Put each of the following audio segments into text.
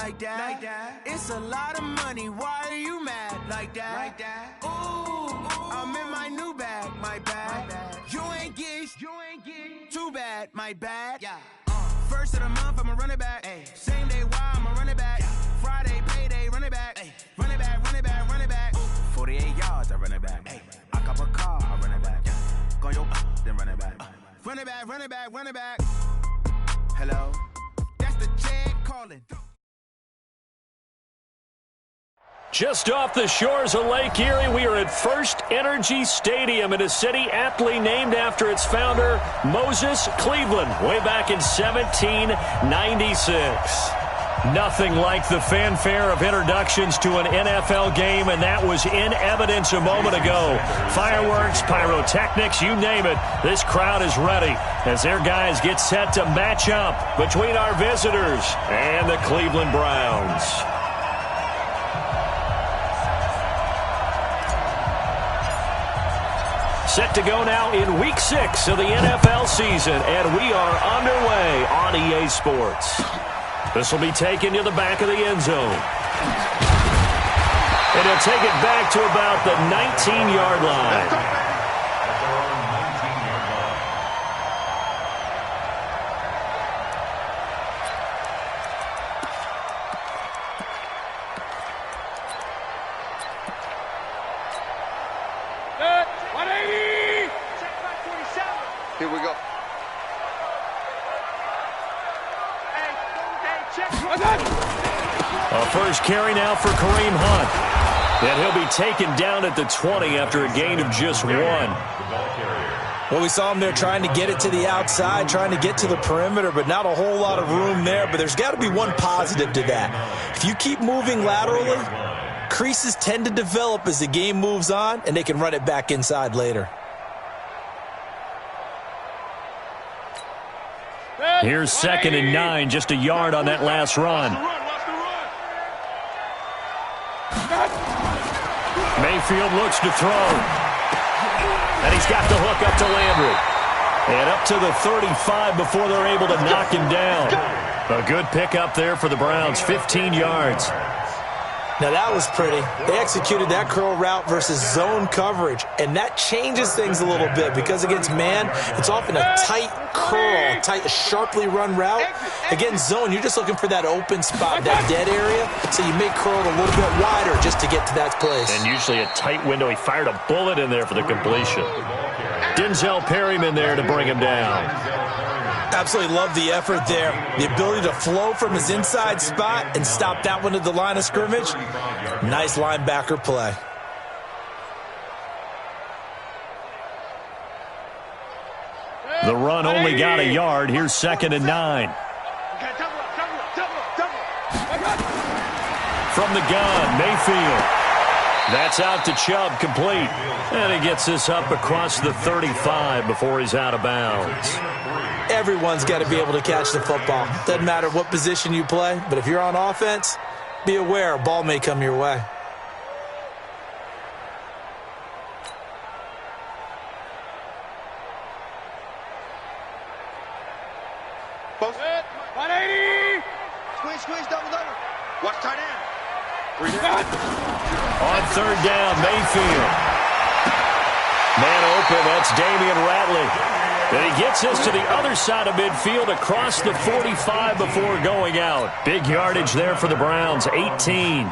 like that. It's a lot of money, why are you mad like that? Ooh, I'm in my new bag, my bad. You ain't get too bad, my bad. First of the month, I'ma run it back. Same day, why I'ma run it back. Friday, payday, run it back. Run it back, run it back, run it back. 48 yards, I run it back. I cop a car, I run it back. Go yo, then run it back. Run it back, run it back, run it back. Hello, that's the Chad calling. Just off the shores of Lake Erie, we are at First Energy Stadium in a city aptly named after its founder, Moses Cleveland, way back in 1796. Nothing like the fanfare of introductions to an NFL game, and that was in evidence a moment ago. Fireworks, pyrotechnics, you name it. This crowd is ready as their guys get set to match up between our visitors and the Cleveland Browns. Set to go now in Week 6 of the NFL season, and we are underway on EA Sports. This will be taken to the back of the end zone. And he'll take it back to about the 19-yard line. Here we go. A first carry now for Kareem Hunt. And he'll be taken down at the 20 after a gain of just 1. Well, we saw him there trying to get it to the outside, trying to get to the perimeter, but not a whole lot of room there. But there's got to be one positive to that. If you keep moving laterally, creases tend to develop as the game moves on, and they can run it back inside later. Here's 2nd and 9, just a yard on that last run. Mayfield looks to throw. And he's got the hook up to Landry. And up to the 35 before they're able to knock him down. A good pickup there for the Browns, 15 yards. Now, that was pretty. They executed that curl route versus zone coverage, and that changes things a little bit because against man, it's often a tight curl, tight, sharply run route. Against zone, you're just looking for that open spot, that dead area, so you may curl it a little bit wider just to get to that place. And usually a tight window. He fired a bullet in there for the completion. Denzel Perryman there to bring him down. Absolutely love the effort there. The ability to flow from his inside spot and stop that one at the line of scrimmage. Nice linebacker play. The run only got a yard. Here's 2nd and 9. From the gun, Mayfield. That's out to Chubb, complete. And he gets this up across the 35 before he's out of bounds. Everyone's got to be able to catch the football. Doesn't matter what position you play, but if you're on offense, be aware a ball may come your way. Post. 180. Squeeze, double. Watch tight end. On 3rd down, Mayfield. Man open, that's Damian Ratley. And he gets us to the other side of midfield across the 45 before going out. Big yardage there for the Browns, 18.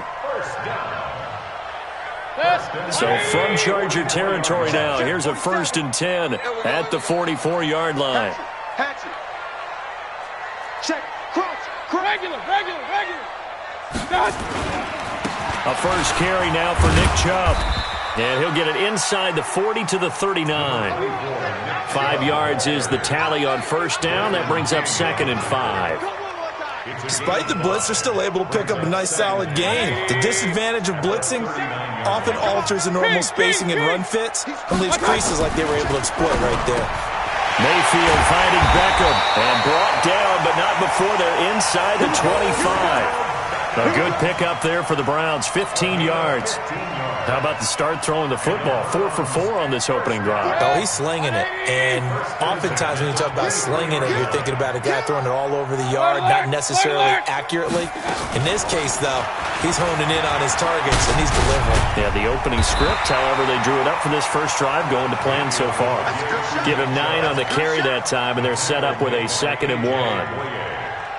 So from Charger territory now, here's a 1st and 10 at the 44-yard line. Hatchet. Check. Cross. Regular. A first carry now for Nick Chubb. And he'll get it inside the 40 to the 39. 5 yards is the tally on 1st down. That brings up 2nd and 5. Despite the blitz, they're still able to pick up a nice, solid gain. The disadvantage of blitzing often alters the normal spacing and run fits and leaves creases like they were able to exploit right there. Mayfield finding Beckham and brought down, but not before they're inside the 25. A good pickup there for the Browns, 15 yards. How about the start throwing the football? 4 for 4 on this opening drive. Oh, he's slinging it. And oftentimes when you talk about slinging it, you're thinking about a guy throwing it all over the yard, not necessarily accurately. In this case, though, he's honing in on his targets, and he's delivering. Yeah, the opening script, however, they drew it up for this first drive, going to plan so far. Give him 9 on the carry that time, and they're set up with a 2nd and 1.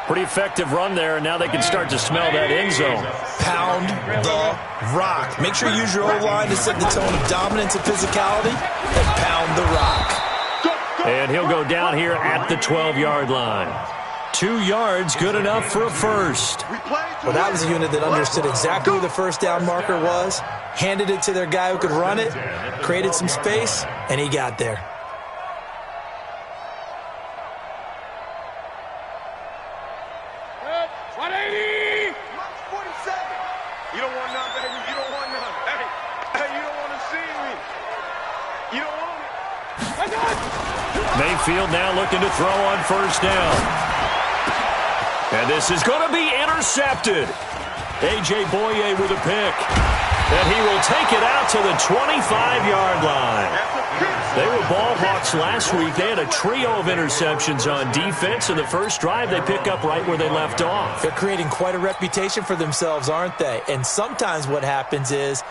Pretty effective run there, and now they can start to smell that end zone. Pound the rock. Make sure you use your O-line to set the tone of dominance and physicality, and pound the rock. And he'll go down here at the 12-yard line. 2 yards, good enough for a first. Well, that was a unit that understood exactly who the first down marker was, handed it to their guy who could run it, created some space, and he got there. Mayfield now looking to throw on first down. And this is going to be intercepted. A.J. Boye with a pick. And he will take it out to the 25-yard line. They were ball hawks last week. They had a trio of interceptions on defense. In the first drive, they pick up right where they left off. They're creating quite a reputation for themselves, aren't they? And sometimes what happens is,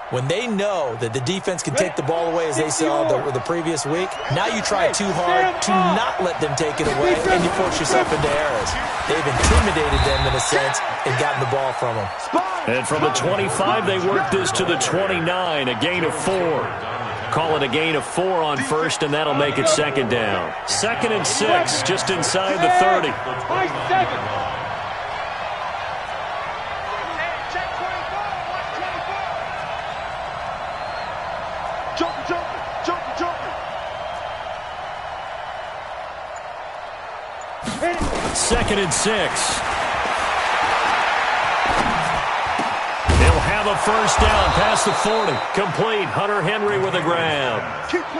when they know that the defense can take the ball away, as they saw the previous week, now you try too hard to not let them take it away, and you force yourself into errors. They've intimidated them in a sense and gotten the ball from them. And from the 25, they work this to the 29, a gain of 4. Call it a gain of 4 on first, and that'll make it 2nd down. 2nd and 6, just inside the 30. Second and 6. They'll have a first down past the 40. Complete. Hunter Henry with a grab.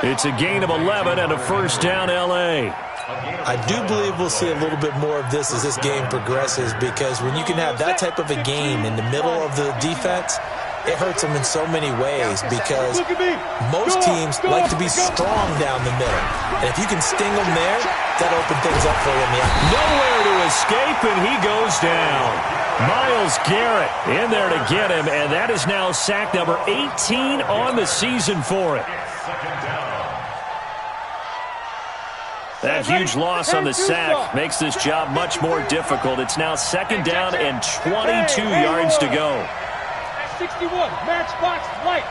It's a gain of 11 and a first down, L.A. I do believe we'll see a little bit more of this as this game progresses, because when you can have that type of a game in the middle of the defense, it hurts them in so many ways, because most teams like to be strong down the middle. And if you can sting them there, that opens things up for you in the end. Nowhere to escape, and he goes down. Myles Garrett in there to get him, and that is now sack number 18 on the season for it. That huge loss on the sack makes this job much more difficult. It's now 2nd down and 22 yards to go. 61, matchbox light.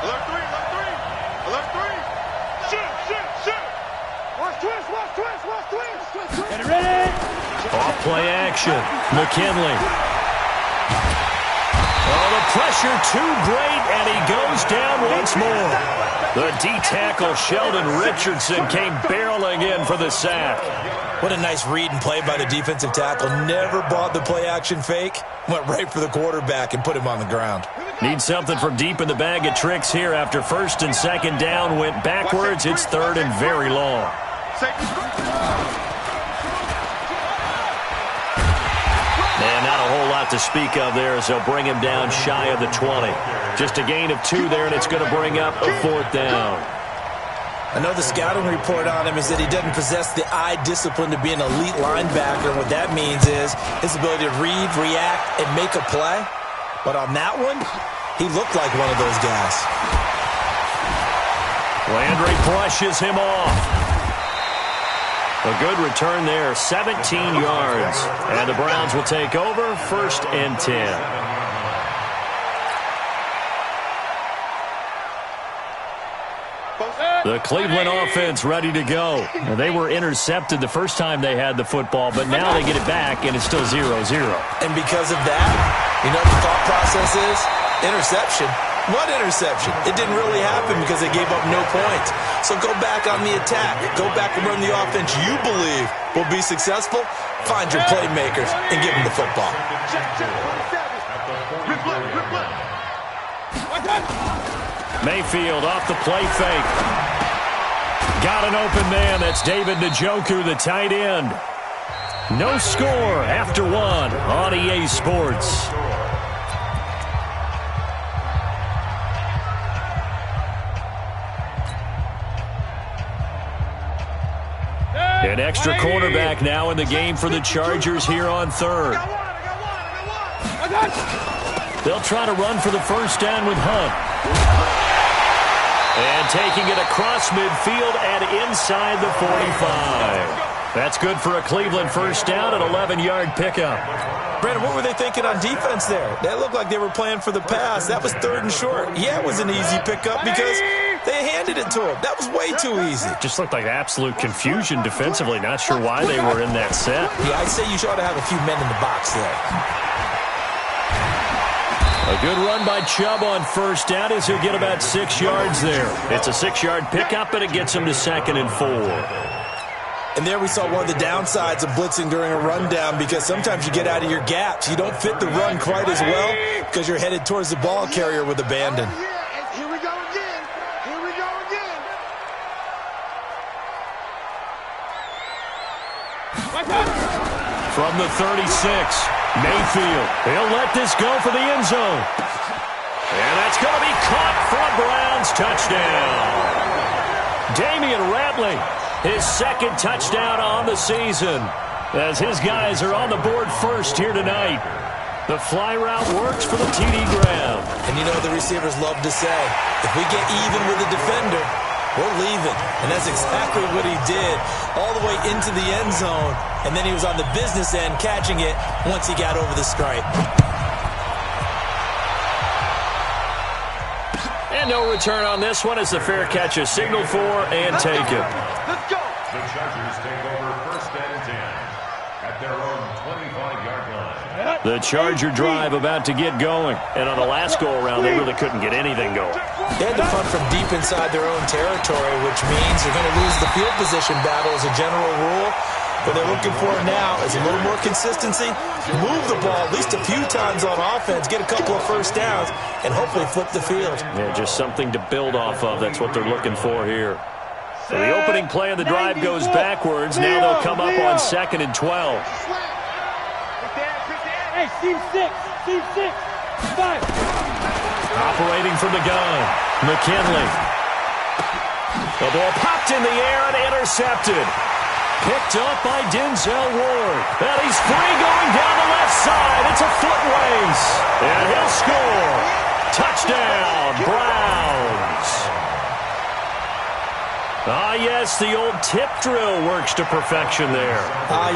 Alert 3, alert 3. Alert 3. Shoot. Watch twist. Get it ready. Off play action. McKinley. Oh, the pressure too great, and he goes down once more. The D-tackle Sheldon Richardson came barreling in for the sack. What a nice read and play by the defensive tackle. Never bought the play-action fake. Went right for the quarterback and put him on the ground. Need something from deep in the bag of tricks here after 1st and 2nd down. Went backwards. It's 3rd and very long. And not a whole lot to speak of there as they'll bring him down shy of the 20. Just a gain of 2 there, and it's going to bring up a 4th down. I know the scouting report on him is that he doesn't possess the eye discipline to be an elite linebacker. What that means is his ability to read, react, and make a play. But on that one, he looked like one of those guys. Landry brushes him off. A good return there, 17 yards. And the Browns will take over, 1st and 10. The Cleveland offense ready to go. Now, they were intercepted the first time they had the football, but now they get it back, and it's still 0-0. And because of that, you know what the thought process is? Interception. What interception? It didn't really happen because they gave up no points. So go back on the attack. Go back and run the offense you believe will be successful. Find your playmakers and give them the football. Mayfield off the play fake. Got an open man. That's David Njoku, the tight end. No score after one on EA Sports. An extra cornerback now in the game for the Chargers here on third. They'll try to run for the first down with Hunt. And taking it across midfield and inside the 45. That's good for a Cleveland first down, an 11-yard pickup. Brandon, what were they thinking on defense there? That looked like they were playing for the pass. That was 3rd and short. Yeah, it was an easy pickup because they handed it to him. That was way too easy. Just looked like absolute confusion defensively. Not sure why they were in that set. Yeah, I'd say you ought to have a few men in the box there. A good run by Chubb on first down as he'll get about 6 yards there. It's a 6-yard pickup, and it gets him to 2nd and 4. And there we saw one of the downsides of blitzing during a rundown because sometimes you get out of your gaps. You don't fit the run quite as well because you're headed towards the ball carrier with abandon. Here we go again. Here we go again. From the 36, Mayfield. He'll let this go for the end zone. And that's going to be caught for a Browns touchdown. Damian Ratley, his 2nd touchdown on the season, as his guys are on the board first here tonight. The fly route works for the TD Graham. And you know the receivers love to say, if we get even with the defender, we're leaving. And that's exactly what he did, all the way into the end zone. And then he was on the business end catching it once he got over the stripe. And no return on this one as the fair catch is signaled for and taken. Let's go. The Chargers take over 1st and 10 at their own 25-yard line. The Charger drive about to get going. And on the last go-around, they really couldn't get anything going. They had to punt from deep inside their own territory, which means you're going to lose the field position battle as a general rule. What they're looking for now is a little more consistency, move the ball at least a few times on offense, get a couple of first downs, and hopefully flip the field. Yeah, just something to build off of. That's what they're looking for here. So the opening play of the drive goes backwards. Now they'll come up on 2nd and 12. Hey, team 6, 5. Operating from the gun, McKinley. The ball popped in the air and intercepted. Picked up by Denzel Ward. And he's free going down the left side. It's a foot race. And he'll score. Touchdown, Browns. Ah, yes, the old tip drill works to perfection there.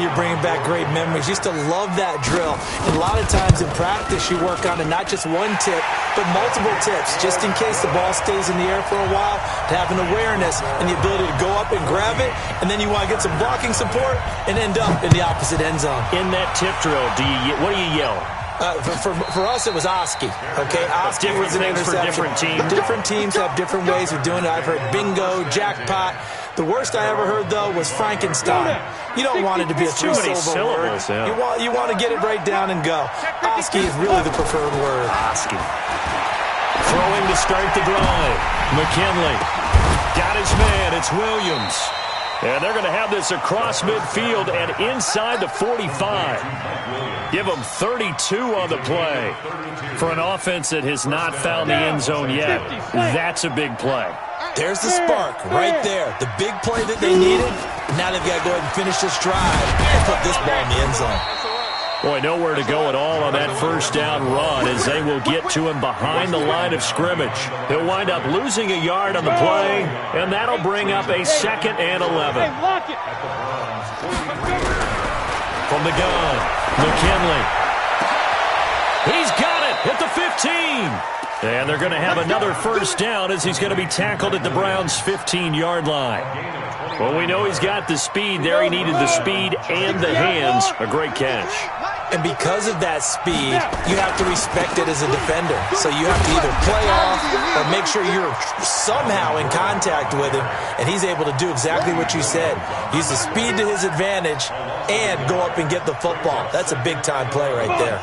You're bringing back great memories. Used to love that drill. And a lot of times in practice, you work on it, not just one tip, but multiple tips, just in case the ball stays in the air for a while, to have an awareness and the ability to go up and grab it, and then you want to get some blocking support and end up in the opposite end zone. In that tip drill, what do you yell? For us, it was Oski. Okay, Oski was an interception. For different teams. Different teams have different ways of doing it. I've heard bingo, jackpot. The worst I ever heard, though, was Frankenstein. You don't want it to be a three-syllable word. Yeah. You want to get it right down and go. Oski is really the preferred word. Oski. Throwing to start the drive. McKinley. Got his man. It's Williams. And they're going to have this across midfield and inside the 45. Give them 32 on the play. For an offense that has not found the end zone yet, that's a big play. There's the spark right there. The big play that they needed. Now they've got to go ahead and finish this drive and put this ball in the end zone. Boy, nowhere to go at all on that first down run as they will get to him behind the line of scrimmage. He'll wind up losing a yard on the play, and that'll bring up a 2nd and 11. From the gun, McKinley. He's got it at the 15. And they're going to have another first down as he's going to be tackled at the Browns' 15-yard line. Well, we know he's got the speed there. He needed the speed and the hands. A great catch. And because of that speed, you have to respect it as a defender. So you have to either play off or make sure you're somehow in contact with him, and he's able to do exactly what you said. Use the speed to his advantage and go up and get the football. That's a big-time play right there.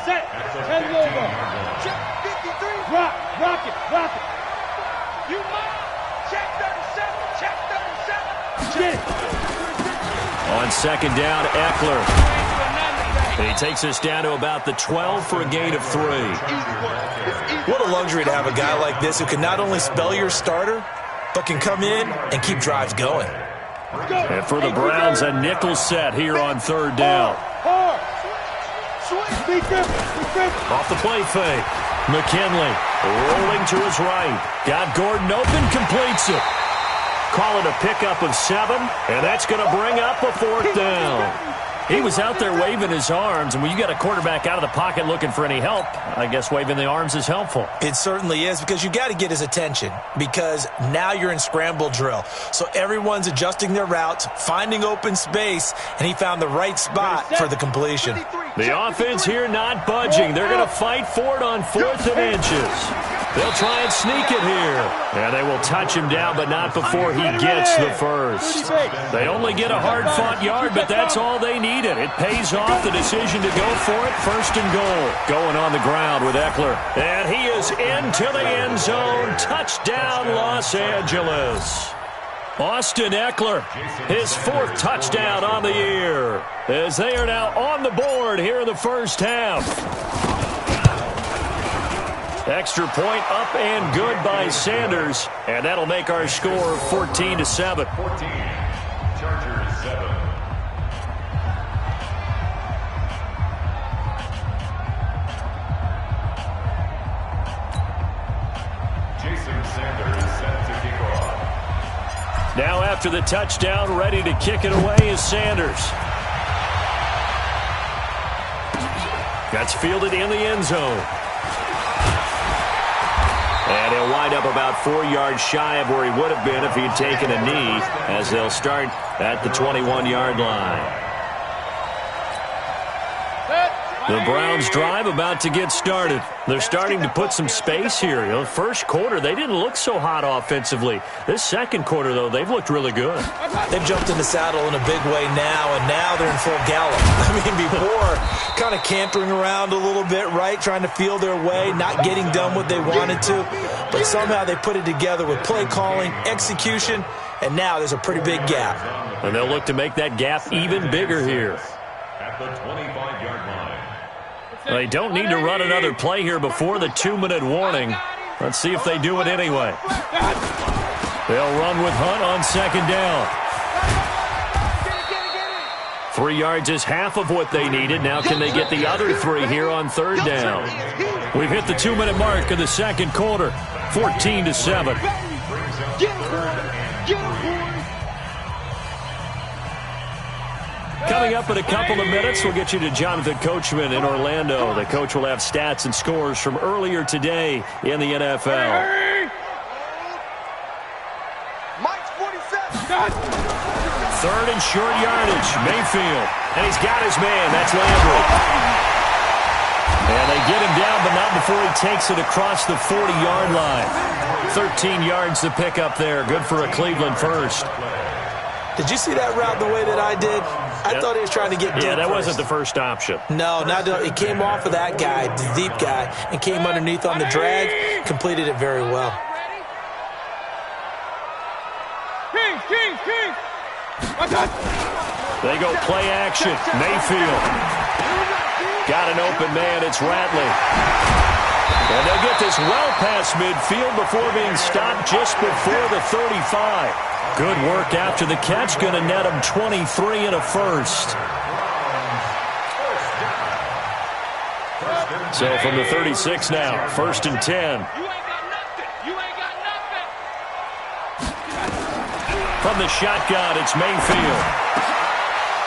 Rock it. You might check 37. On 2nd down, Eckler. And he takes us down to about the 12 for a gain of 3. What a luxury to have a guy like this who can not only spell your starter, but can come in and keep drives going. And for the Browns, a nickel set here on 3rd down. Off the play fake. McKinley rolling to his right. Got Gordon open, completes it. Call it a pickup of 7, and that's going to bring up a 4th down. He was out there waving his arms, and when you got a quarterback out of the pocket looking for any help, I guess waving the arms is helpful. It certainly is, because you got to get his attention, because now you're in scramble drill. So everyone's adjusting their routes, finding open space, and he found the right spot for the completion. The offense here not budging. They're going to fight for it on 4th and inches. They'll try and sneak it here. And they will touch him down, but not before he gets the first. They only get a hard-fought yard, but that's all they needed. It pays off the decision to go for it. 1st and goal. Going on the ground with Eckler. And he is into the end zone. Touchdown, Los Angeles. Austin Eckler, his 4th touchdown on the year, as they are now on the board here in the first half. Extra point up and good by Sanders, and that'll make our score 14-7. 14, Chargers 7. Jason Sanders set to kick off. Now after the touchdown, ready to kick it away is Sanders. That's fielded in the end zone. And he'll wind up about 4 yards shy of where he would have been if he had taken a knee, as they'll start at the 21-yard line. The Browns drive about to get started. They're starting to put some space here. You know, first quarter, they didn't look so hot offensively. This second quarter, though, they've looked really good. They've jumped in the saddle in a big way now, and now they're in full gallop. I mean, before, kind of cantering around a little bit, right, trying to feel their way, not getting done what they wanted to. But somehow they put it together with play calling, execution, and now there's a pretty big gap. And they'll look to make that gap even bigger here. At the 25-yard line. They don't need to run another play here before the 2-minute warning. Let's see if they do it anyway. They'll run with Hunt on 2nd down. 3 yards is half of what they needed. Now can they get the other 3 here on 3rd down? We've hit the 2-minute mark of the second quarter. 14-7. Coming up in a couple of minutes, we'll get you to Jonathan Coachman in Orlando. The coach will have stats and scores from earlier today in the NFL. Mike's 47. 3rd and short yardage. Mayfield. And he's got his man. That's Landry. And they get him down, but not before he takes it across the 40-yard line. 13 yards to pick up there. Good for a Cleveland first. Did you see that route the way that I did? I thought he was trying to get deep. Yeah, that first. wasn't the first option. No, it came off of that guy, the deep guy, and came underneath on the drag, completed it very well. They go play action. Mayfield. Got an open man. It's Ratley. And they'll get this well past midfield before being stopped just before the 35. Good work after the catch. Going to net him 23 and a first. So from the 36 now, 1st and 10. From the shotgun, it's Mayfield.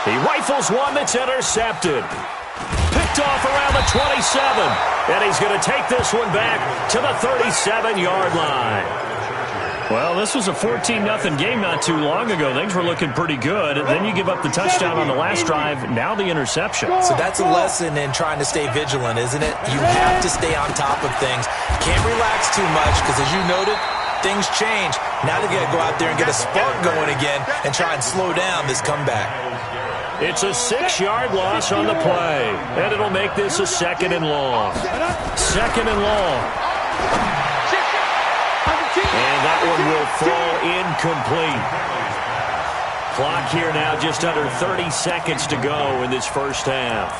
He rifles one that's intercepted. Picked off around the 27. And he's going to take this one back to the 37-yard line. Well, this was a 14-0 game not too long ago. Things were looking pretty good. Then you give up the touchdown on the last drive. Now the interception. So that's a lesson in trying to stay vigilant, isn't it? You have to stay on top of things. Can't relax too much because, as you noted, things change. Now they got to go out there and get a spark going again and try and slow down this comeback. It's a 6-yard loss on the play, and it'll make this a 2nd and long. 2nd and long. And that one will fall incomplete. Clock here now just under 30 seconds to go in this first half.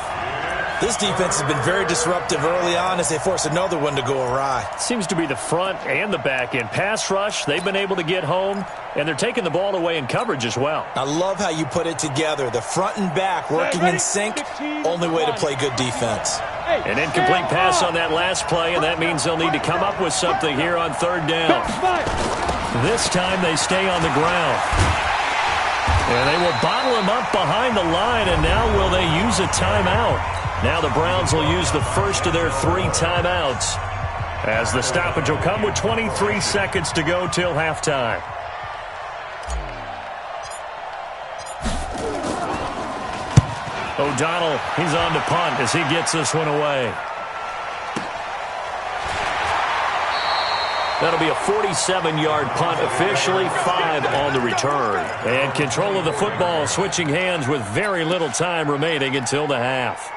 This defense has been very disruptive early on as they force another one to go awry. Seems to be the front and the back end. Pass rush, they've been able to get home, and they're taking the ball away in coverage as well. I love how you put it together. The front and back working in sync, only way to play good defense. An incomplete pass on that last play, and that means they'll need to come up with something here on third down. This time they stay on the ground. And they will bottle him up behind the line, and now will they use a timeout? Now the Browns will use the first of their 3 timeouts, as the stoppage will come with 23 seconds to go till halftime. O'Donnell, he's on to punt as he gets this one away. That'll be a 47-yard punt, officially 5 on the return. And control of the football switching hands with very little time remaining until the half.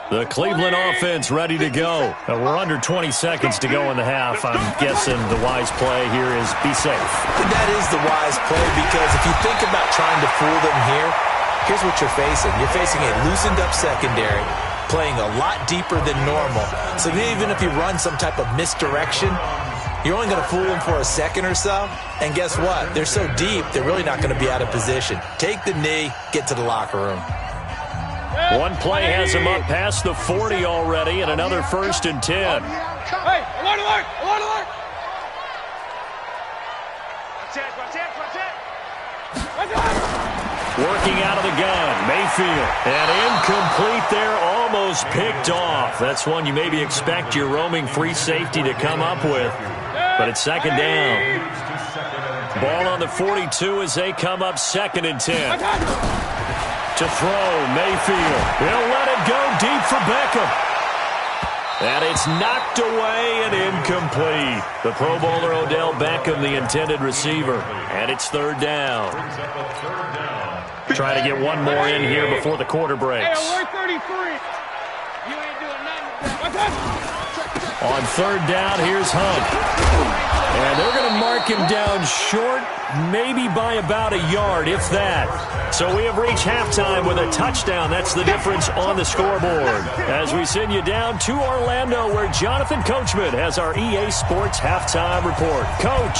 The Cleveland offense ready to go. We're under 20 seconds to go in the half. I'm guessing the wise play here is be safe. That is the wise play, because if you think about trying to fool them here, here's what you're facing. You're facing a loosened up secondary, playing a lot deeper than normal. So even if you run some type of misdirection, you're only going to fool them for a second or so. And guess what? They're so deep, they're really not going to be out of position. Take the knee, get to the locker room. One play has him up past the 40 already, and another 1st and 10. Hey, alert, alert, alert, alert! Working out of the gun, Mayfield. And incomplete there, almost picked off. That's one you maybe expect your roaming free safety to come up with. But it's 2nd down. Ball on the 42 as they come up 2nd and 10. To throw, Mayfield. He'll let it go deep for Beckham. And it's knocked away and incomplete. The Pro Bowler Odell Beckham, the intended receiver. And it's 3rd down. Trying to get one more in here before the quarter breaks. Hey, alert 33. You ain't doing nothing. On 3rd down, here's Hunt. And they're going to mark him down short, maybe by about a yard, if that. So we have reached halftime with a touchdown. That's the difference on the scoreboard. As we send you down to Orlando, where Jonathan Coachman has our EA Sports halftime report. Coach.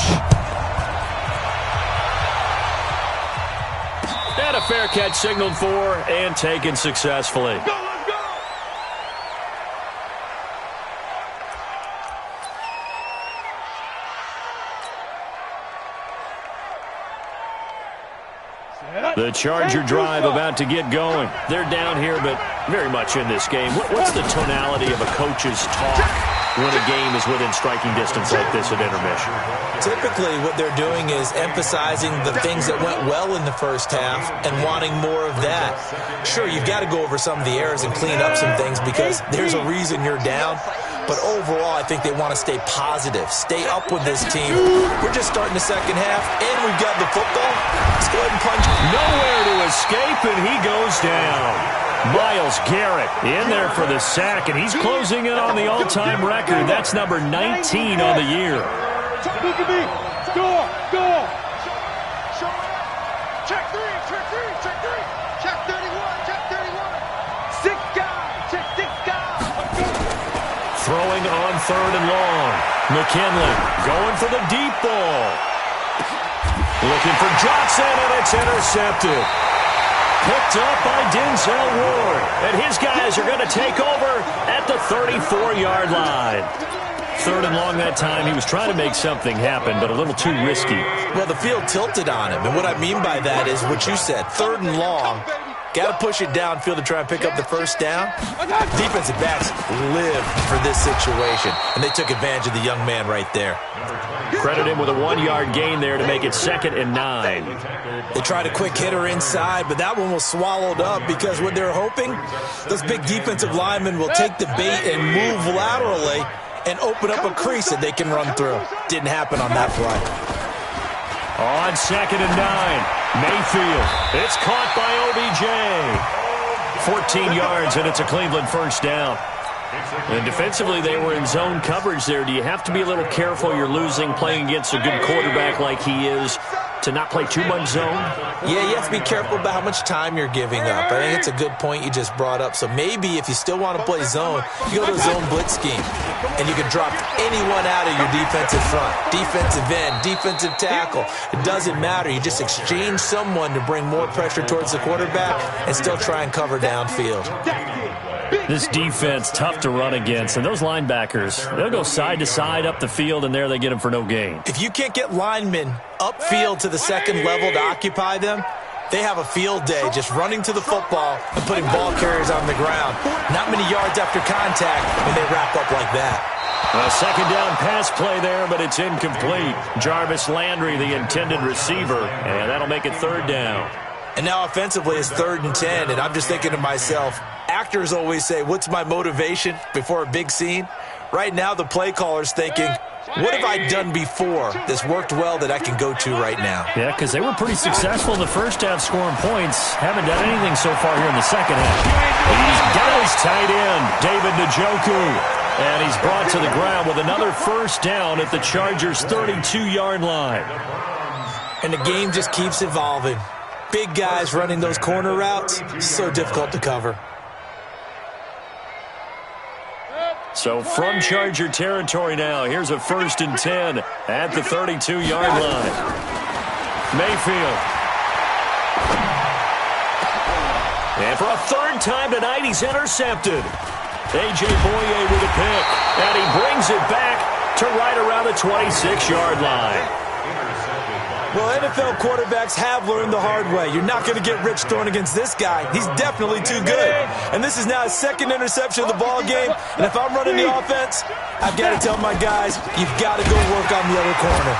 And a fair catch signaled for and taken successfully. The Charger drive about to get going. They're down here, but very much in this game. What's the tonality of a coach's talk when a game is within striking distance like this at intermission? Typically, what they're doing is emphasizing the things that went well in the first half and wanting more of that. Sure, you've got to go over some of the errors and clean up some things because there's a reason you're down. But overall, I think they want to stay positive, stay up with this team. We're just starting the second half, and we've got the football. Let's go ahead and punch. Nowhere to escape, and he goes down. Myles Garrett in there for the sack, and he's closing in on the all-time record. That's number 19 on the year. Look at me. Score, score. Check 3, check 3, check 3. Check 31, check 31. 6 guys, check 6 guys. Throwing on 3rd and long. McKinley going for the deep ball. Looking for Johnson, and it's intercepted. Picked up by Denzel Ward. And his guys are going to take over at the 34-yard line. 3rd and long that time. He was trying to make something happen, but a little too risky. Well, the field tilted on him. And what I mean by that is what you said. 3rd and long. Got to push it downfield to try and pick up the first down. Defensive backs live for this situation, and they took advantage of the young man right there. Credit him with a 1-yard gain there to make it 2nd and 9. They tried a quick hitter inside, but that one was swallowed up because what they're hoping, those big defensive linemen will take the bait and move laterally and open up a crease that they can run through. Didn't happen on that play. On 2nd and 9. Mayfield. It's caught by OBJ. 14 yards, and it's a Cleveland first down. And defensively, they were in zone coverage there. Do you have to be a little careful? You're losing playing against a good quarterback like he is to not play too much zone? Yeah, you have to be careful about how much time you're giving up. I think it's a good point you just brought up. So maybe if you still want to play zone, you go to a zone blitz scheme, and you can drop anyone out of your defensive front, defensive end, defensive tackle. It doesn't matter. You just exchange someone to bring more pressure towards the quarterback and still try and cover downfield. This defense, tough to run against. And those linebackers, they'll go side to side up the field, and there they get them for no gain. If you can't get linemen upfield to the second level to occupy them, they have a field day just running to the football and putting ball carriers on the ground. Not many yards after contact when they wrap up like that. A second down pass play there, but it's incomplete. Jarvis Landry, the intended receiver, and that'll make it third down. And now offensively it's 3rd and 10, and I'm just thinking to myself, actors always say, what's my motivation before a big scene? Right now the play caller's thinking, what have I done before that's worked well that I can go to right now? Yeah, because they were pretty successful in the first half scoring points. Haven't done anything so far here in the second half. He's got his tight end, David Njoku. And he's brought to the ground with another first down at the Chargers' 32-yard line. And the game just keeps evolving. Big guys running those corner routes, so difficult to cover. So from Charger territory now, here's a 1st and 10 at the 32-yard line. Mayfield. And for a 3rd time tonight, he's intercepted. A.J. Boye with a pick, and he brings it back to right around the 26-yard line. Well, NFL quarterbacks have learned the hard way. You're not going to get rich throwing against this guy. He's definitely too good. And this is now his 2nd interception of the ball game. And if I'm running the offense, I've got to tell my guys, you've got to go work on the other corner.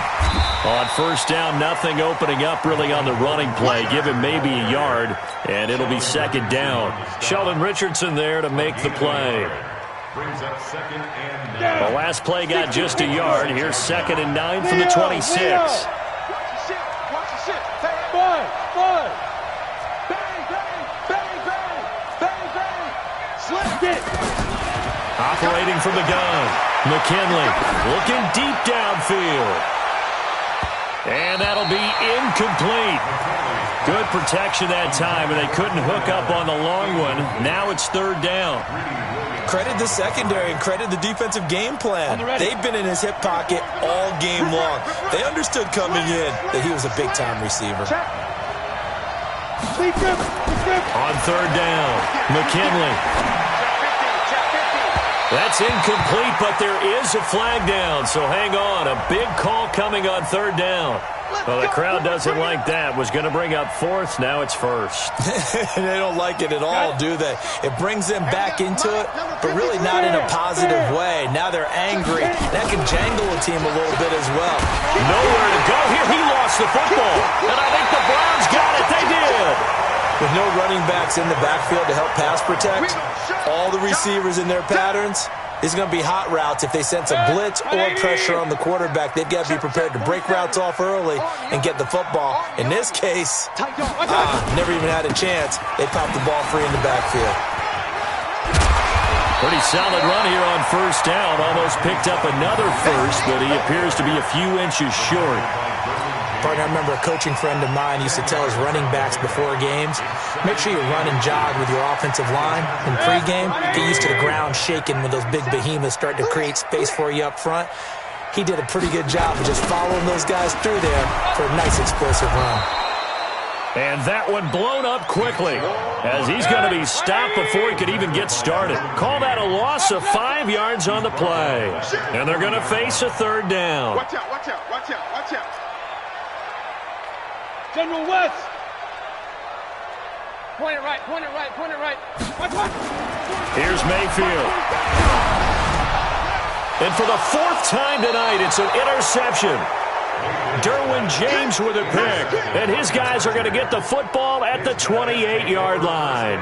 On first down, nothing opening up really on the running play. Give him maybe a yard, and it'll be 2nd down. Sheldon Richardson there to make the play. Brings up 2nd and 9. The last play got just a yard. Here's 2nd and 9 from the 26. Operating from the gun, McKinley looking deep downfield. And that'll be incomplete. Good protection that time, and they couldn't hook up on the long one. Now it's 3rd down. Credit the secondary and credit the defensive game plan. They've been in his hip pocket all game long. They understood coming in that he was a big-time receiver. On 3rd down, McKinley. That's incomplete, but there is a flag down, so hang on. A big call coming on 3rd down. Well, the crowd doesn't like that. Was going to bring up 4th. Now it's 1st. They don't like it at all, do they? It brings them back into it, but really not in a positive way. Now they're angry. That can jangle a team a little bit as well. Nowhere to go here. He lost the football, and I think the Browns got it. They did. With no running backs in the backfield to help pass protect, all the receivers in their patterns, it's going to be hot routes. If they sense a blitz or pressure on the quarterback, they've got to be prepared to break routes off early and get the football. In this case, never even had a chance. They popped the ball free in the backfield. Pretty solid run here on first down. Almost picked up another first, but he appears to be a few inches short. Partner, I remember a coaching friend of mine used to tell his running backs before games, make sure you run and jog with your offensive line in pregame. Get used to the ground shaking when those big behemoths start to create space for you up front. He did a pretty good job of just following those guys through there for a nice explosive run. And that one blown up quickly as he's going to be stopped before he could even get started. Call that a loss of 5 yards on the play. And they're going to face a 3rd down. Watch out, watch out, watch out, watch out. General West. Point it right, point it right, point it right. Watch. Here's Mayfield. And for the 4th time tonight, it's an interception. Derwin James with a pick. And his guys are going to get the football at the 28-yard line.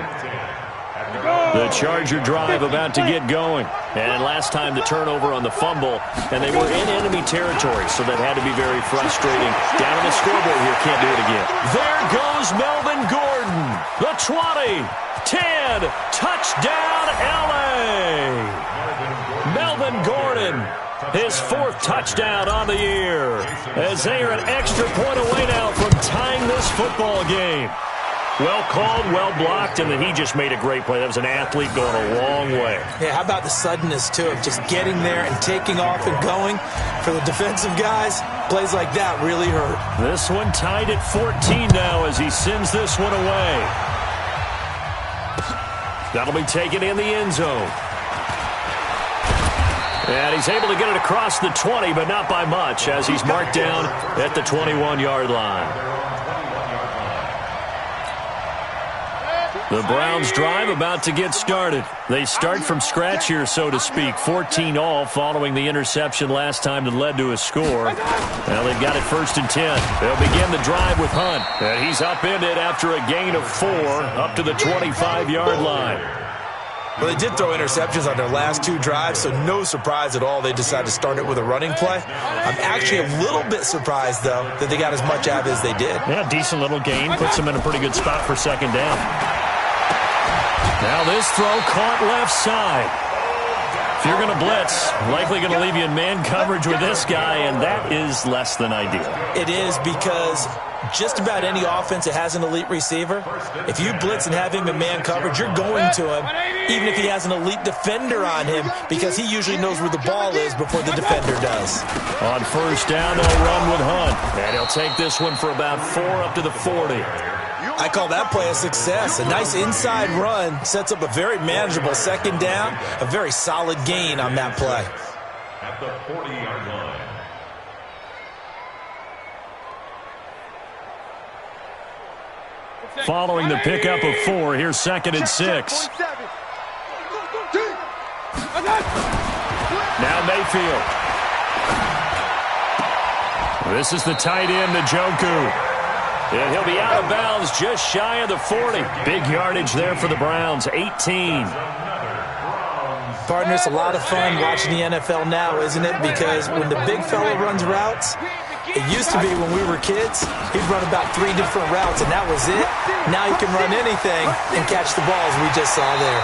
The Charger drive about to get going. And last time the turnover on the fumble, and they were in enemy territory, so that had to be very frustrating. Down on the scoreboard here, can't do it again. There goes Melvin Gordon. The 20, 10, touchdown LA. Melvin Gordon, his 4th touchdown on the year, as they are an extra point away now from tying this football game. Well called, well blocked, and then he just made a great play. That was an athlete going a long way. Yeah, how about the suddenness, too, of just getting there and taking off and going? For the defensive guys, plays like that really hurt. This one tied at 14 now as he sends this one away. That'll be taken in the end zone. And he's able to get it across the 20, but not by much, as he's marked down at the 21-yard line. The Browns drive about to get started. They start from scratch here, so to speak. 14 all following the interception last time that led to a score. Now they've got it 1st and 10. They'll begin the drive with Hunt. And he's upended after a gain of 4 up to the 25-yard line. Well, they did throw interceptions on their last 2 drives, so no surprise at all they decided to start it with a running play. I'm actually a little bit surprised, though, that they got as much out as they did. Yeah, decent little gain. Puts them in a pretty good spot for 2nd down. Now this throw caught left side. If you're going to blitz, likely going to leave you in man coverage with this guy, and that is less than ideal. It is, because just about any offense that has an elite receiver, if you blitz and have him in man coverage, you're going to him, even if he has an elite defender on him, because he usually knows where the ball is before the defender does. On 1st down, they'll run with Hunt, and he'll take this one for about 4 up to the 40. I call that play a success. A nice inside run sets up a very manageable 2nd down, a very solid gain on that play. At the 40-yard line. Following the pickup of 4, here's 2nd and 6. Now Mayfield. This is the tight end, Njoku. And he'll be out of bounds just shy of the 40. Big yardage there for the Browns, 18. Partner, it's a lot of fun watching the NFL now, isn't it? Because when the big fella runs routes, it used to be when we were kids, he'd run about 3 different routes, and that was it. Now he can run anything and catch the balls we just saw there.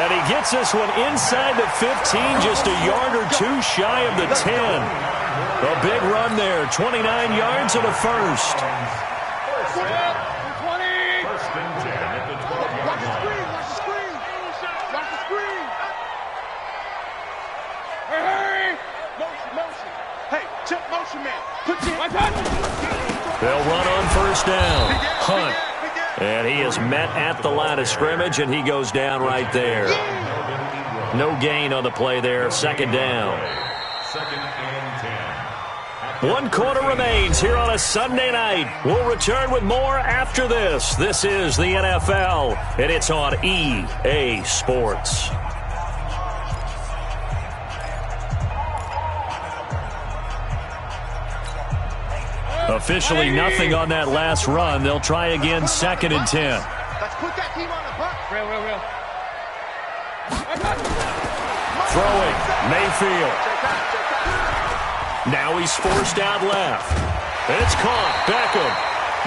And he gets this one inside the 15, just a yard or 2 shy of the 10. A big run there, 29 yards and a 1st. They'll run on 1st down. Hunt. And he is met at the line of scrimmage, and he goes down right there. No gain on the play there. 2nd down. 2nd and 10. 1 quarter remains here on a Sunday night. We'll return with more after this. This is the NFL, and it's on EA Sports. Officially nothing on that last run. They'll try again 2nd and 10. Let's put that team on the hunt. Real. Throwing, Mayfield. Now he's forced out left. It's caught, Beckham.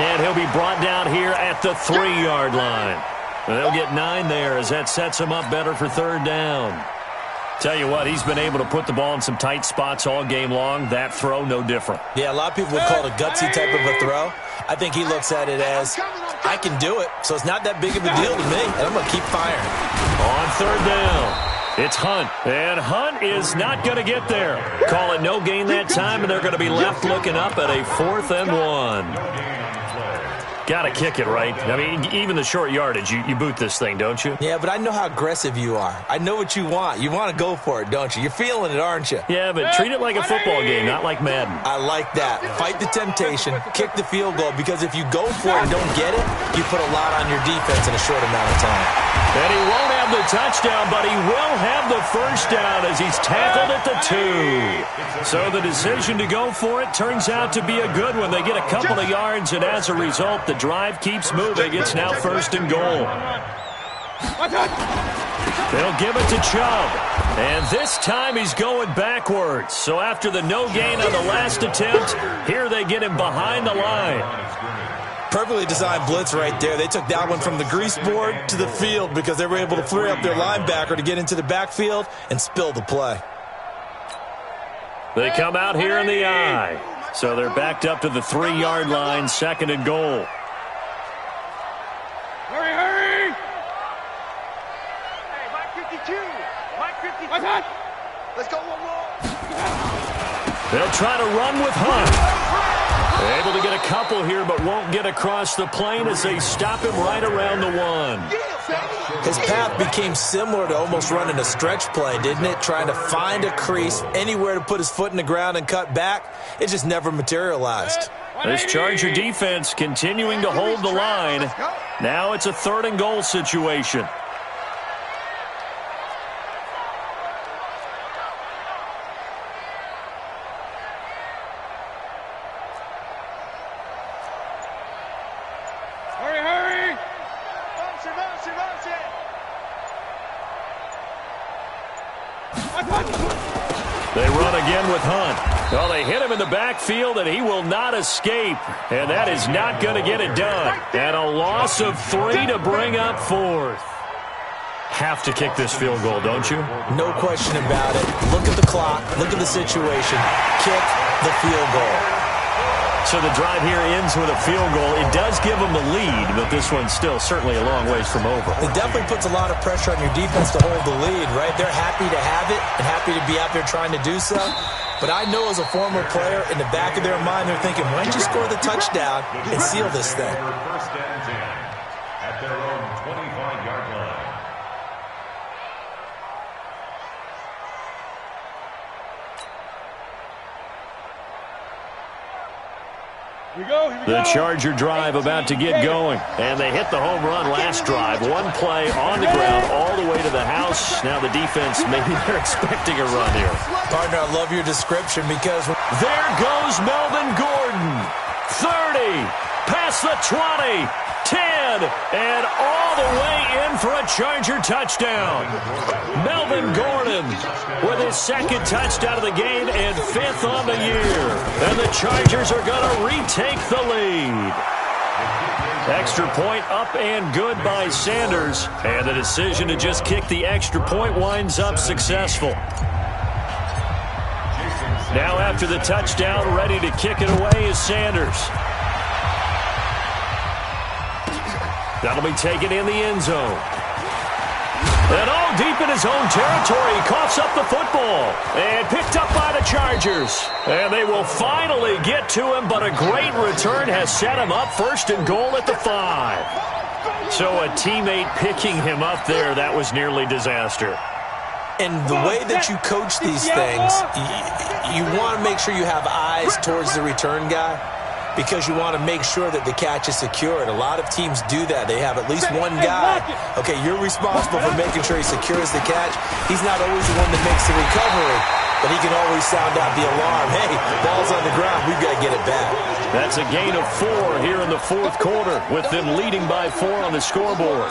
And he'll be brought down here at the 3-yard line. They'll get 9 there as that sets him up better for 3rd down. Tell you what, he's been able to put the ball in some tight spots all game long. That throw, no different. Yeah, a lot of people would call it a gutsy type of a throw. I think he looks at it as, I can do it, so it's not that big of a deal to me, and I'm going to keep firing. On 3rd down, it's Hunt. And Hunt is not going to get there. Call it no gain that time, and they're going to be left looking up at a 4th and 1. Got to kick it, right? I mean, even the short yardage, you boot this thing, don't you? Yeah, but I know how aggressive you are. I know what you want. You want to go for it, don't you? You're feeling it, aren't you? Yeah, but treat it like a football game, not like Madden. I like that. Fight the temptation, kick the field goal, because if you go for it and don't get it, you put a lot on your defense in a short amount of time. And he won't have the touchdown, but he will have the 1st down as he's tackled at the 2. So the decision to go for it turns out to be a good one. They get a couple of yards, and as a result, the drive keeps moving. It's now 1st and goal. They'll give it to Chubb. And this time he's going backwards. So after the no gain on the last attempt, here they get him behind the line. Perfectly designed blitz right there. They took that one from the grease board to the field because they were able to free up their linebacker to get into the backfield and spill the play. They come out here in the I. So they're backed up to the 3-yard line, 2nd and goal. Hurry, hurry! Hey, Mike 52. Mike 52. Let's go, one more. They'll try to run with Hunt. Able to get a couple here, but won't get across the plane as they stop him right around the 1. His path became similar to almost running a stretch play, didn't it? Trying to find a crease, anywhere to put his foot in the ground and cut back. It just never materialized. This Charger defense continuing to hold the line. Now it's a 3rd and goal situation. Hurry, hurry! They run again with Hunt. Well, they hit him in the backfield, and he will not escape. And that is not going to get it done. And a loss of 3 to bring up 4th. Have to kick this field goal, don't you? No question about it. Look at the clock. Look at the situation. Kick the field goal. So the drive here ends with a field goal. It does give them the lead, but this one's still certainly a long ways from over. It definitely puts a lot of pressure on your defense to hold the lead, right? They're happy to have it and happy to be out there trying to do so. But I know as a former player, in the back of their mind, they're thinking, why don't you score the touchdown and seal this thing? First and 10 at their own 25-yard line. The Charger drive about to get going. And they hit the home run last drive. One play on the ground all the way to the house. Now the defense, maybe they're expecting a run here. Partner, I love your description because... There goes Melvin Gordon. 30, past the 20, 10, and all the way in for a Charger touchdown. Melvin Gordon with his 2nd touchdown of the game and 5th on the year. And the Chargers are going to retake the lead. Extra point up and good by Sanders. And the decision to just kick the extra point winds up successful. Now after the touchdown, ready to kick it away is Sanders. That'll be taken in the end zone. And all deep in his own territory, he coughs up the football. And picked up by the Chargers. And they will finally get to him, but a great return has set him up 1st and goal at the 5. So a teammate picking him up there, that was nearly disaster. And the way that you coach these things, you want to make sure you have eyes towards the return guy because you want to make sure that the catch is secured. A lot of teams do that. They have at least one guy. Okay, you're responsible for making sure he secures the catch. He's not always the one that makes the recovery, but he can always sound out the alarm. Hey, ball's on the ground. We've got to get it back. That's a gain of 4 here in the 4th quarter with them leading by 4 on the scoreboard.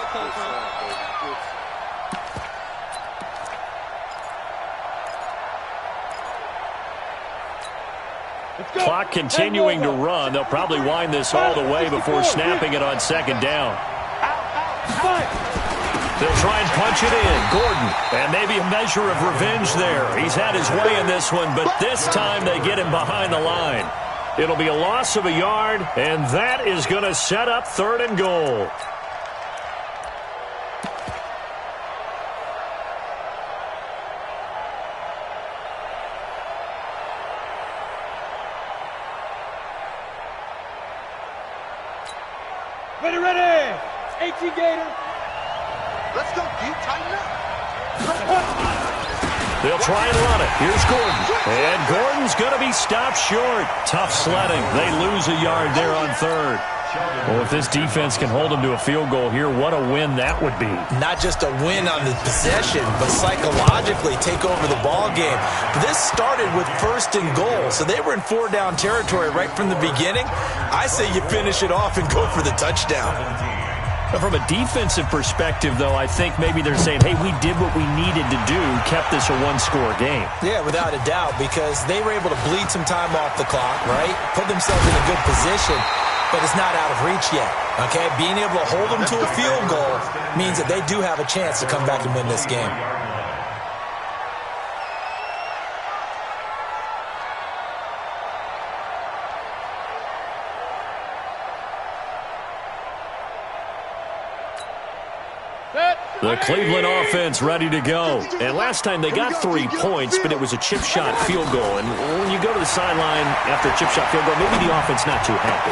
Clock continuing to run. They'll probably wind this all the way before snapping it on 2nd down. They'll try and punch it in. Gordon, and maybe a measure of revenge there. He's had his way in this one, but this time they get him behind the line. It'll be a loss of a yard, and that is going to set up 3rd and goal. Ready, ready! 18 Gator. Let's go, deep, tighten up. They'll try and run it. Here's Gordon. And Gordon's going to be stopped short. Tough sledding. They lose a yard there on 3rd. Well, if this defense can hold them to a field goal here, what a win that would be. Not just a win on the possession, but psychologically take over the ball game. This started with 1st and goal, so they were in 4-down territory right from the beginning. I say you finish it off and go for the touchdown. From a defensive perspective, though, I think maybe they're saying, hey, we did what we needed to do, kept this a 1-score game. Yeah, without a doubt, because they were able to bleed some time off the clock, right? Put themselves in a good position, but it's not out of reach yet, okay? Being able to hold them to a field goal means that they do have a chance to come back and win this game. The Cleveland offense ready to go. And last time they got 3 points, but it was a chip shot field goal. And when you go to the sideline after a chip shot field goal, maybe the offense not too happy.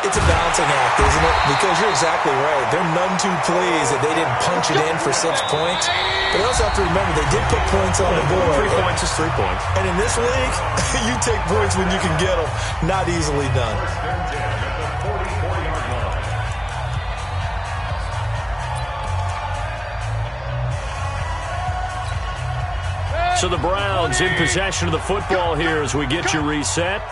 It's a balancing act, isn't it? Because you're exactly right. They're none too pleased that they didn't punch it in for 6 points. But you also have to remember they did put points on the board. 3 points is 3 points. And in this league, you take points when you can get them. Not easily done. So the Browns in possession of the football here as we get you reset.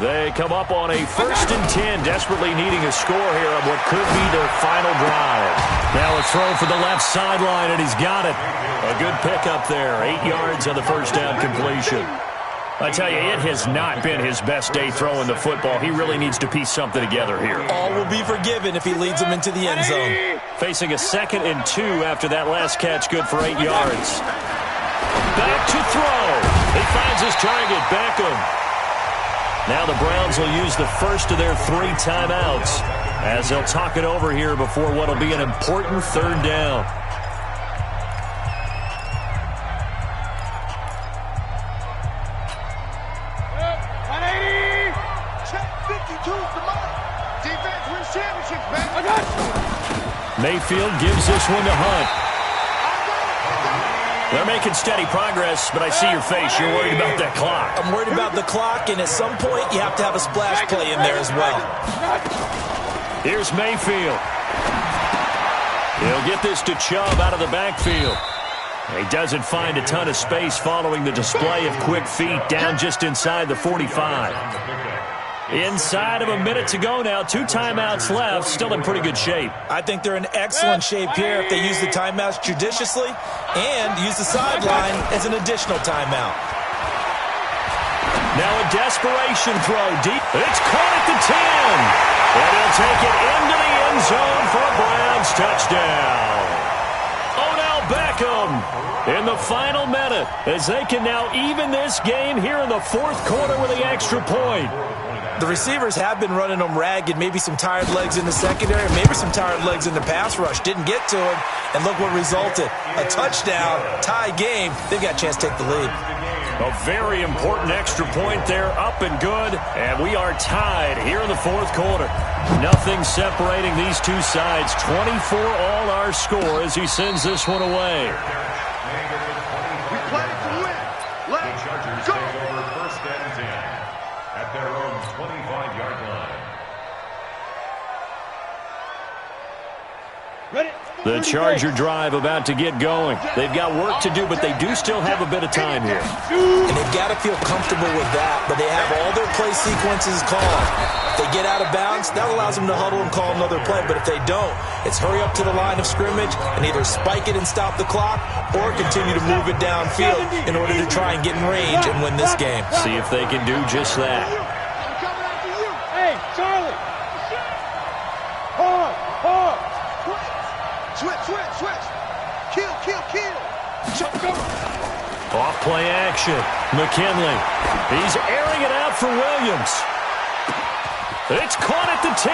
They come up on a 1st and 10, desperately needing a score here on what could be their final drive. Now a throw for the left sideline, and he's got it. A good pickup there, 8 yards on the first down completion. I tell you, it has not been his best day throwing the football. He really needs to piece something together here. All will be forgiven if he leads them into the end zone. Facing a 2nd and 2 after that last catch, good for 8 yards. Back to throw. He finds his target, Beckham. Now the Browns will use the first of their 3 timeouts as they'll talk it over here before what will be an important 3rd down. Mayfield gives this one to Hunt. They're making steady progress, but I see your face. You're worried about that clock. I'm worried about the clock, and at some point, you have to have a splash play in there as well. Here's Mayfield. He'll get this to Chubb out of the backfield. He doesn't find a ton of space following the display of quick feet down just inside the 45. Inside of a minute to go now. 2 timeouts left. Still in pretty good shape. I think they're in excellent shape here if they use the timeouts judiciously and use the sideline as an additional timeout. Now a desperation throw deep. It's caught at the 10. And he'll take it into the end zone for a Browns touchdown. Odell Beckham in the final minute as they can now even this game here in the 4th quarter with the extra point. The receivers have been running them ragged, maybe some tired legs in the secondary, maybe some tired legs in the pass rush. Didn't get to him, and look what resulted. A touchdown, tie game. They've got a chance to take the lead. A very important extra point there, up and good, and we are tied here in the 4th quarter. Nothing separating these 2 sides. 24 all our score as he sends this one away. We play to win. Let's go. Take over 1st and 10 at their own 25-yard line. Ready? The Charger drive about to get going. They've got work to do, but they do still have a bit of time here. And they've got to feel comfortable with that, but they have all their play sequences called. If they get out of bounds, that allows them to huddle and call another play, but if they don't, it's hurry up to the line of scrimmage and either spike it and stop the clock or continue to move it downfield in order to try and get in range and win this game. See if they can do just that. I'm coming after you. Hey, Charlie. Hold on. Switch. Kill. Off play action. McKinley. He's airing it out for Williams. It's caught at the 10.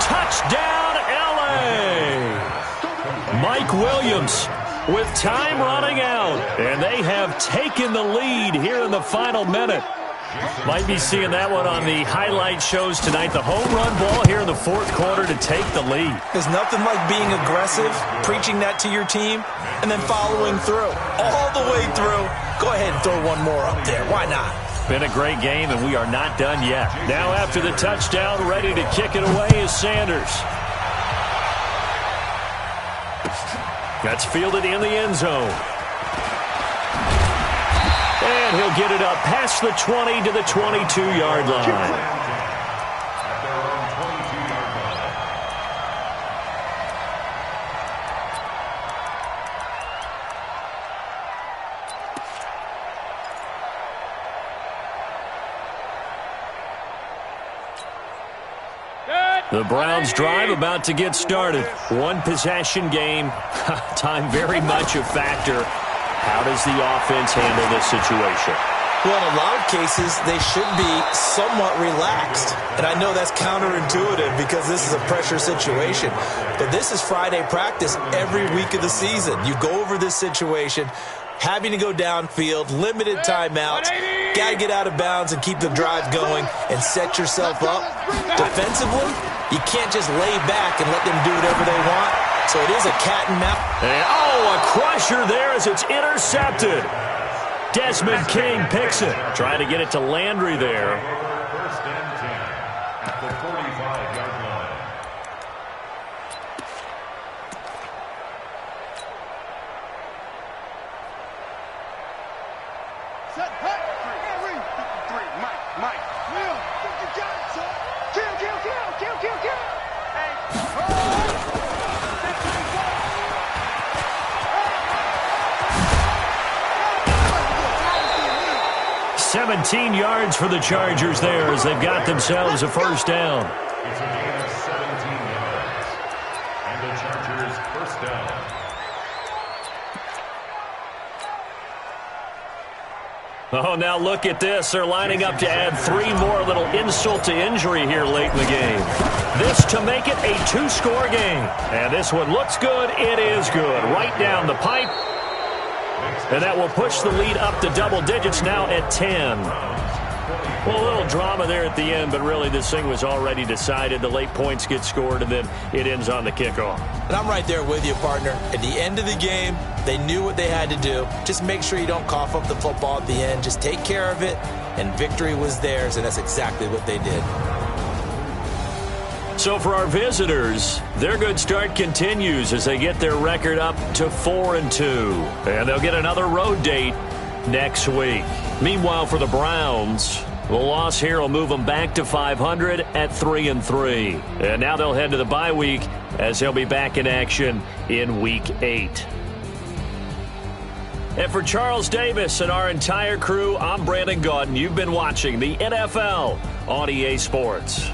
Touchdown, L.A. Mike Williams with time running out. And they have taken the lead here in the final minute. Might be seeing that one on the highlight shows tonight. The home run ball here in the 4th quarter to take the lead. There's nothing like being aggressive, preaching that to your team, and then following through. All the way through. Go ahead and throw one more up there. Why not? Been a great game, and we are not done yet. Now after the touchdown, ready to kick it away is Sanders. That's fielded in the end zone. And he'll get it up past the 20 to the 22-yard line. At their own 22-yard line. The Browns drive about to get started. 1 possession game. Time very much a factor. How does the offense handle this situation? Well, in a lot of cases, they should be somewhat relaxed. And I know that's counterintuitive because this is a pressure situation. But this is Friday practice every week of the season. You go over this situation, having to go downfield, limited timeouts, got to get out of bounds and keep the drive going and set yourself up. Defensively, you can't just lay back and let them do whatever they want. So it is a cat and mouse. And, a crusher there as it's intercepted. Desmond King picks it. Trying to get it to Landry there. First and 10 at the 45-yard line. Set, hut, Henry, 53, Mike, Will, 50 Johnson, kill, hey, 17 yards for the Chargers there as they've got themselves a first down. It's a gain of 17 yards. And the Chargers first down. Oh, now look at this. They're lining up to add 3 more, little insult to injury here late in the game. This to make it a 2-score game. And this one looks good. It is good. Right down the pipe. And that will push the lead up to double digits now at 10. Well, a little drama there at the end, but really this thing was already decided. The late points get scored, and then it ends on the kickoff. And I'm right there with you, partner. At the end of the game, they knew what they had to do. Just make sure you don't cough up the football at the end. Just take care of it, and victory was theirs, and that's exactly what they did. So for our visitors, their good start continues as they get their record up to 4-2. And they'll get another road date next week. Meanwhile, for the Browns, the loss here will move them back to 500 at 3-3. And now they'll head to the bye week as they'll be back in action in Week 8. And for Charles Davis and our entire crew, I'm Brandon Gaudin. You've been watching the NFL on EA Sports.